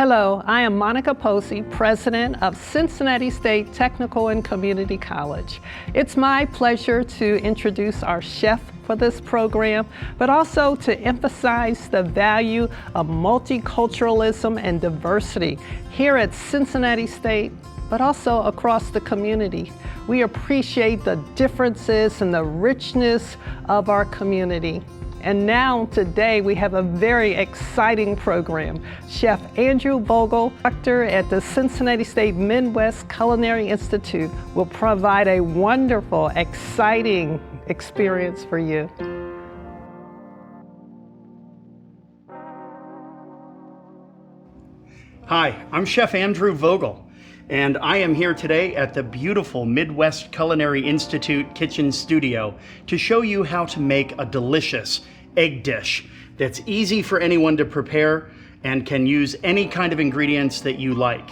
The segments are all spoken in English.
Hello, I am Monica Posey, President of Cincinnati State Technical and Community College. It's my pleasure to introduce our chef for this program, but also to emphasize the value of multiculturalism and diversity here at Cincinnati State, but also across the community. We appreciate the differences and the richness of our community. And now, today, we have a very exciting program. Chef Andrew Vogel, doctor at the Cincinnati State Midwest Culinary Institute, will provide a wonderful, exciting experience for you. Hi, I'm Chef Andrew Vogel, and I am here today at the beautiful Midwest Culinary Institute kitchen studio to show you how to make a delicious egg dish that's easy for anyone to prepare and can use any kind of ingredients that you like.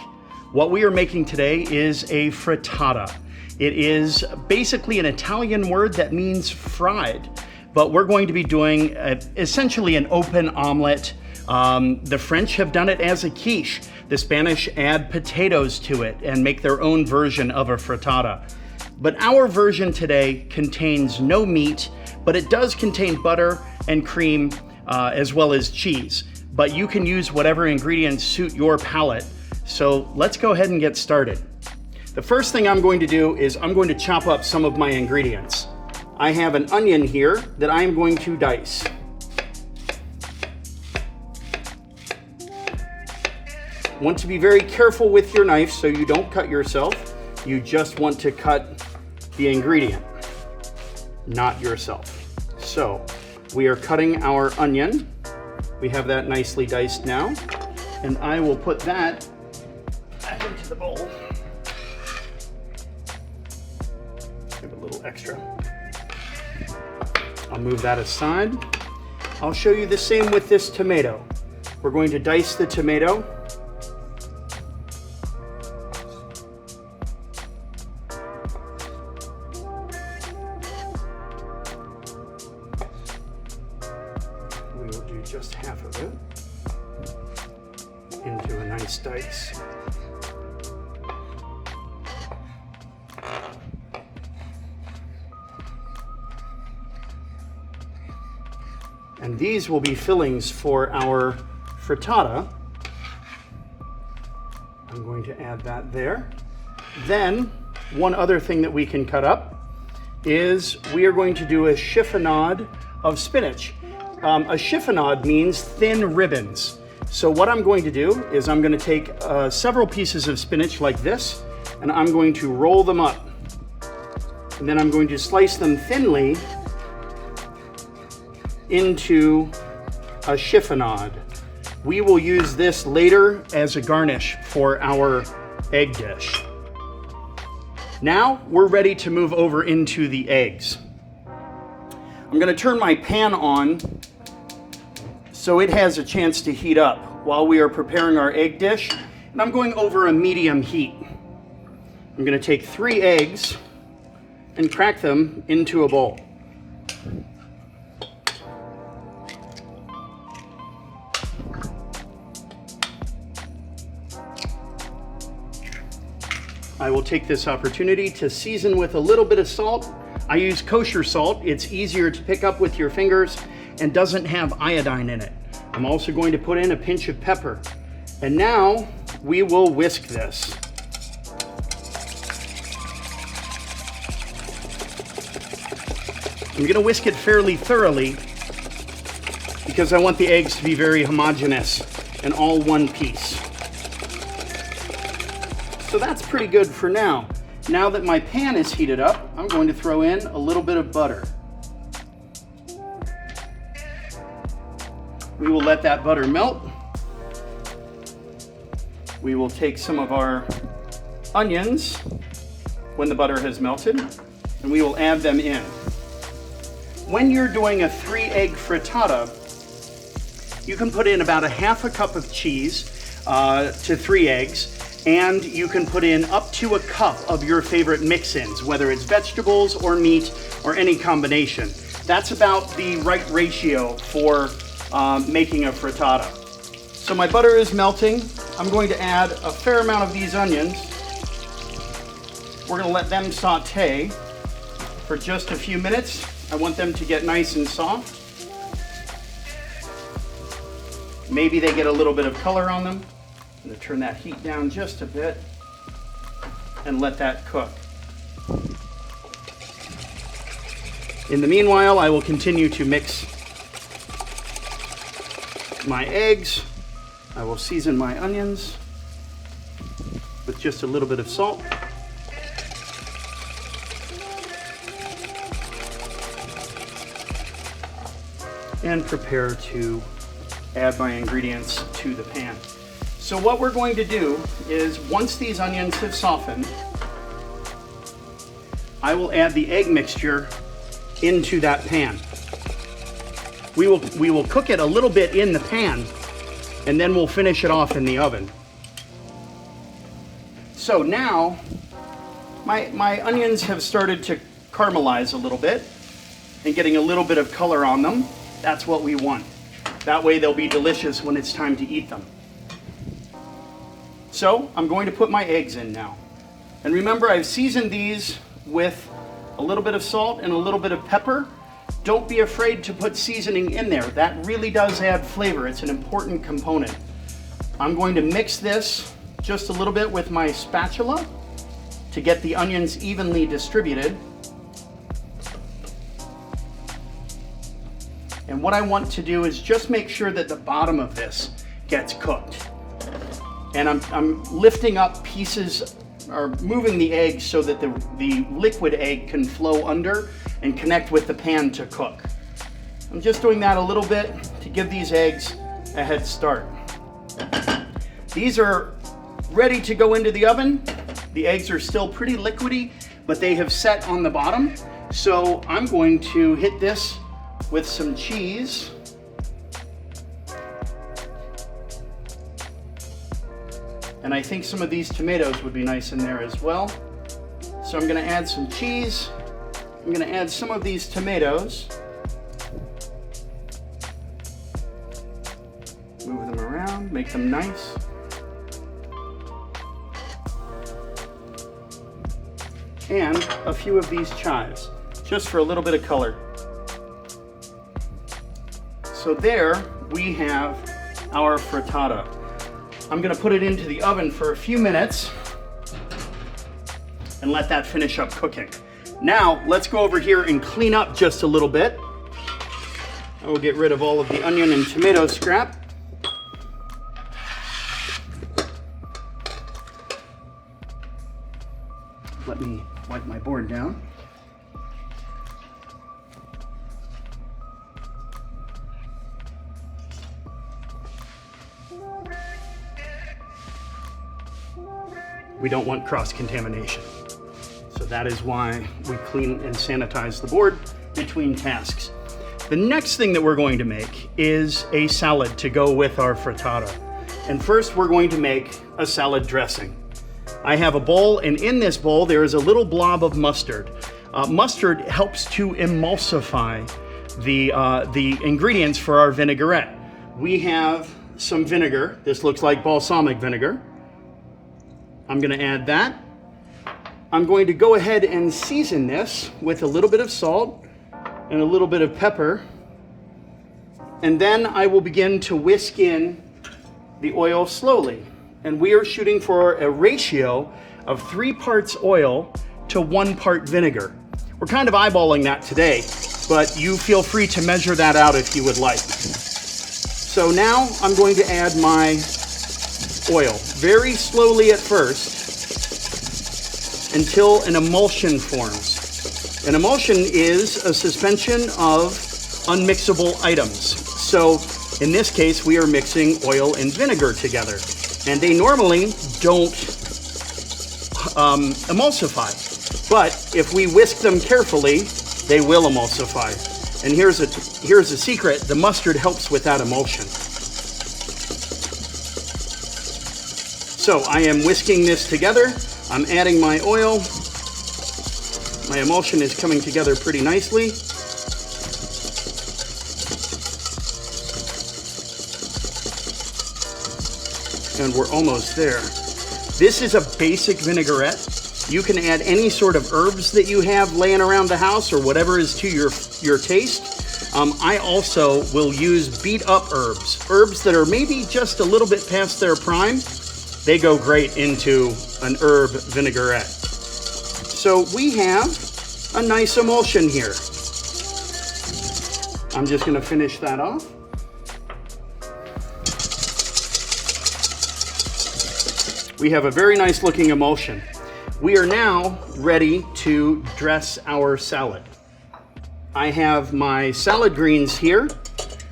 What we are making today is a frittata. It is basically an Italian word that means fried, but we're going to be doing essentially an open omelet. The French have done it as a quiche. The Spanish add potatoes to it and make their own version of a frittata. But our version today contains no meat, but it does contain butter and cream as well as cheese. But you can use whatever ingredients suit your palate. So let's go ahead and get started. The first thing I'm going to do is I'm going to chop up some of my ingredients. I have an onion here that I'm going to dice. Want to be very careful with your knife so you don't cut yourself. You just want to cut the ingredient, not yourself. So we are cutting our onion. We have that nicely diced now, and I will put that back into the bowl. Give a little extra. I'll move that aside. I'll show you the same with this tomato. We're going to dice the tomato. We will do just half of it into a nice dice. And these will be fillings for our frittata. I'm going to add that there. Then, one other thing that we can cut up is we are going to do a chiffonade of spinach. A chiffonade means thin ribbons. So what I'm going to do is I'm going to take several pieces of spinach like this, and I'm going to roll them up. And then I'm going to slice them thinly into a chiffonade. We will use this later as a garnish for our egg dish. Now we're ready to move over into the eggs. I'm going to turn my pan on so it has a chance to heat up while we are preparing our egg dish, and I'm going over a medium heat. I'm going to take 3 eggs and crack them into a bowl. I will take this opportunity to season with a little bit of salt. I use kosher salt. It's easier to pick up with your fingers and doesn't have iodine in it. I'm also going to put in a pinch of pepper. And now we will whisk this. I'm going to whisk it fairly thoroughly because I want the eggs to be very homogeneous and all one piece. So that's pretty good for now. Now that my pan is heated up, I'm going to throw in a little bit of butter. We will let that butter melt. We will take some of our onions when the butter has melted, and we will add them in. When you're doing a 3-egg frittata, you can put in about a half a cup of cheese to 3 eggs, and you can put in up to a cup of your favorite mix-ins, whether it's vegetables or meat or any combination. That's about the right ratio for making a frittata. So my butter is melting. I'm going to add a fair amount of these onions. We're going to let them saute for just a few minutes. I want them to get nice and soft. Maybe they get a little bit of color on them. I'm going to turn that heat down just a bit and let that cook. In the meanwhile, I will continue to mix my eggs. I will season my onions with just a little bit of salt. And prepare to add my ingredients to the pan. So what we're going to do is, once these onions have softened, I will add the egg mixture into that pan. We will cook it a little bit in the pan, and then we'll finish it off in the oven. So now my onions have started to caramelize a little bit and getting a little bit of color on them. That's what we want. That way they'll be delicious when it's time to eat them. So I'm going to put my eggs in now. And remember, I've seasoned these with a little bit of salt and a little bit of pepper. Don't be afraid to put seasoning in there. That really does add flavor. It's an important component. I'm going to mix this just a little bit with my spatula to get the onions evenly distributed. And what I want to do is just make sure that the bottom of this gets cooked. And I'm lifting up pieces, or moving the eggs so that the liquid egg can flow under and connect with the pan to cook. I'm just doing that a little bit to give these eggs a head start. These are ready to go into the oven. The eggs are still pretty liquidy, but they have set on the bottom. So I'm going to hit this with some cheese. And I think some of these tomatoes would be nice in there as well. So I'm going to add some cheese. I'm going to add some of these tomatoes. Move them around, make them nice. And a few of these chives, just for a little bit of color. So there we have our frittata. I'm going to put it into the oven for a few minutes and let that finish up cooking. Now let's go over here and clean up just a little bit. I will get rid of all of the onion and tomato scrap. Let me wipe my board down. We don't want cross-contamination. So that is why we clean and sanitize the board between tasks. The next thing that we're going to make is a salad to go with our frittata. And first we're going to make a salad dressing. I have a bowl, and in this bowl there is a little blob of mustard. Mustard helps to emulsify the ingredients for our vinaigrette. We have some vinegar. This looks like balsamic vinegar. I'm going to add that. I'm going to go ahead and season this with a little bit of salt and a little bit of pepper. And then I will begin to whisk in the oil slowly. And we are shooting for a ratio of 3 parts oil to 1 part vinegar. We're kind of eyeballing that today, but you feel free to measure that out if you would like. So now I'm going to add my oil very slowly at first until an emulsion forms. An emulsion is a suspension of unmixable items. So in this case, we are mixing oil and vinegar together, and they normally don't emulsify. But if we whisk them carefully, they will emulsify. And here's a secret: the mustard helps with that emulsion. So I am whisking this together. I'm adding my oil. My emulsion is coming together pretty nicely. And we're almost there. This is a basic vinaigrette. You can add any sort of herbs that you have laying around the house or whatever is to your taste. I also will use beat up herbs. Herbs that are maybe just a little bit past their prime. They go great into an herb vinaigrette. So we have a nice emulsion here. I'm just going to finish that off. We have a very nice looking emulsion. We are now ready to dress our salad. I have my salad greens here,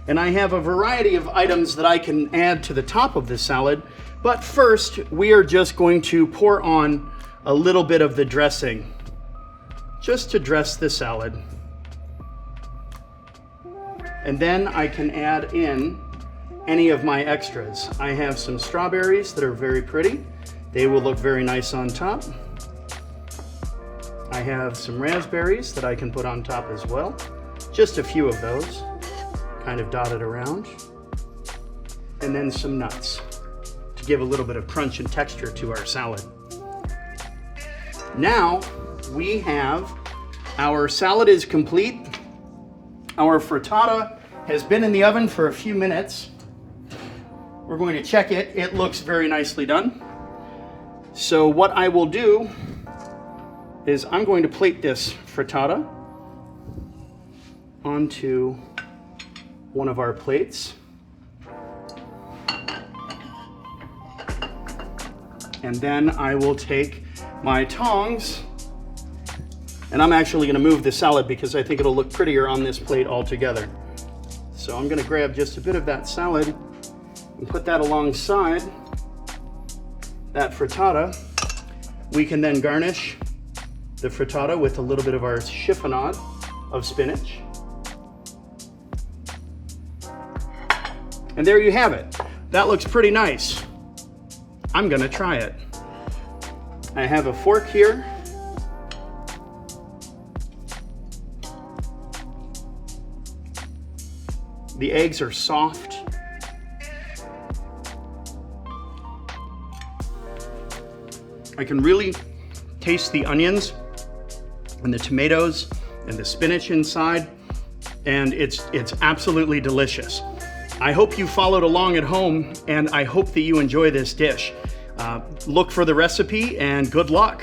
and I have a variety of items that I can add to the top of the salad. But first, we are just going to pour on a little bit of the dressing, just to dress the salad. And then I can add in any of my extras. I have some strawberries that are very pretty. They will look very nice on top. I have some raspberries that I can put on top as well. Just a few of those, kind of dotted around. And then some nuts to give a little bit of crunch and texture to our salad. Now we have, our salad is complete. Our frittata has been in the oven for a few minutes. We're going to check it. It looks very nicely done. So what I will do is I'm going to plate this frittata onto one of our plates. And then I will take my tongs, and I'm actually going to move the salad because I think it'll look prettier on this plate altogether. So I'm going to grab just a bit of that salad and put that alongside that frittata. We can then garnish the frittata with a little bit of our chiffonade of spinach. And there you have it. That looks pretty nice. I'm gonna try it. I have a fork here. The eggs are soft. I can really taste the onions and the tomatoes and the spinach inside, and it's absolutely delicious. I hope you followed along at home, and I hope that you enjoy this dish. Look for the recipe, and good luck.